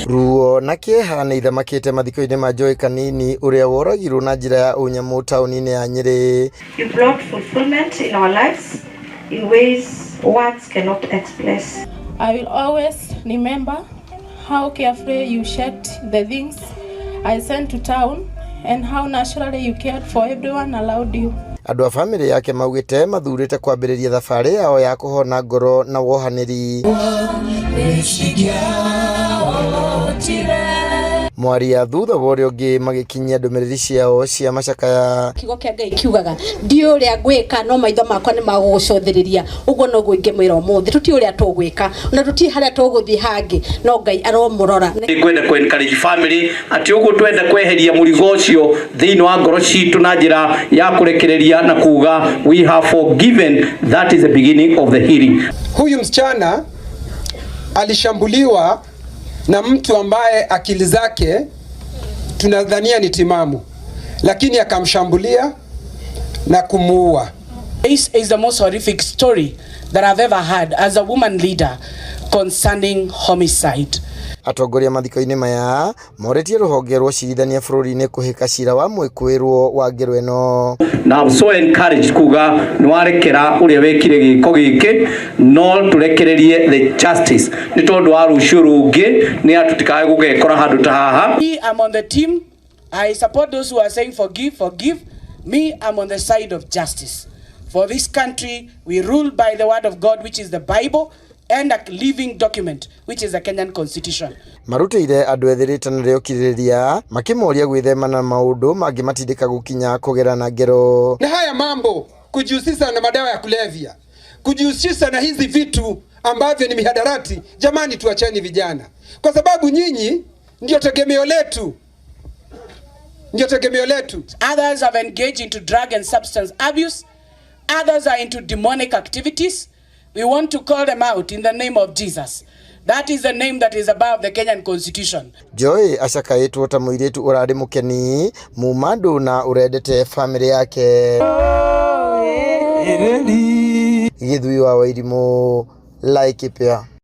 ruo na kieha nĩ ithamakĩte mathiko-inĩ ma Joy Kanini ũrĩa woragirwo na njĩra ya ũnyamũ taũni-inĩ ya Nyeri. You brought fulfillment in our lives in ways words cannot express. I will always remember how carefully you checked the things I sent to town and how naturally you cared for everyone around you. Andũ a family yake maugĩte mathurĩte kwambĩrĩria thabarĩ yao ya kũhona ngoro na wohanĩri. Mwaria thutha ũrĩa ũngĩ magĩkinyia ndũmĩrĩri ciao cia macakaya. Kiugo kĩa Ngai kiugaga ndi ũrĩa ngwĩka no maitho makwa nĩ magũgũcothĩrĩria ũguo no guo ingĩmwĩra ũmũthĩ tuti ũrĩa tũgwĩka na tuti harĩa tũgũthiĩ hangĩ no Ngai aromũrora. Nĩngwenda kũ-encourage family atĩ ũguo twenda kweheria mũrigo ũcio thĩinĩ wa ngoro citũ na njĩra ya kũrekereria na kuga we have forgiven. That is the beginning of the healing. Huyu msichana alishambuliwa na mtu ambaye akili zake tunadhania ni timamu, lakini akamshambulia na kumuua. This is the most horrific story that I've ever had as a woman leader concerning homicide. Atongoria mathiko-inĩ maya moretie rũhonge rwa ũcirithania bũrũri-inĩ kũhĩka cira wa mwĩkũĩrwo wa ngero ĩno. Now I'm so encouraged kuga nĩ warekera ũrĩa wekire gĩko gĩkĩ no tũrekererie the justice nĩ tondũ wa rũciũ rũngĩ nĩ atutikae gũgekora handũ ta haha. Me, I'm on the team. I support those who are saying forgive. Me, I'm on the side of justice. For this country, we rule by the word of God, which is the Bible, and a living document, which is the Kenyan Constitution. Marutĩire andũ ethirĩte na rĩokirĩria makĩmoria gwĩthema na maũndũ mangĩ matindĩka gũkinya kũgerana ngero. Na haya mambo kujihusisha na madawa ya kulevya, kujihusisha na hizi vitu ambavyo ni mihadarati, jamani tuacheni vijana. Kwa sababu nyinyi ndio tegemeo letu. Others have engaged into drug and substance abuse. Others are into demonic activities. We want to call them out in the name of Jesus. That is the name that is above the Kenyan Constitution. Joy acakaĩtwo ta mũirĩtu ũrarĩ mũkeni mumandu na urendete family yake. Gĩthui wa Wairimũ Laikipia.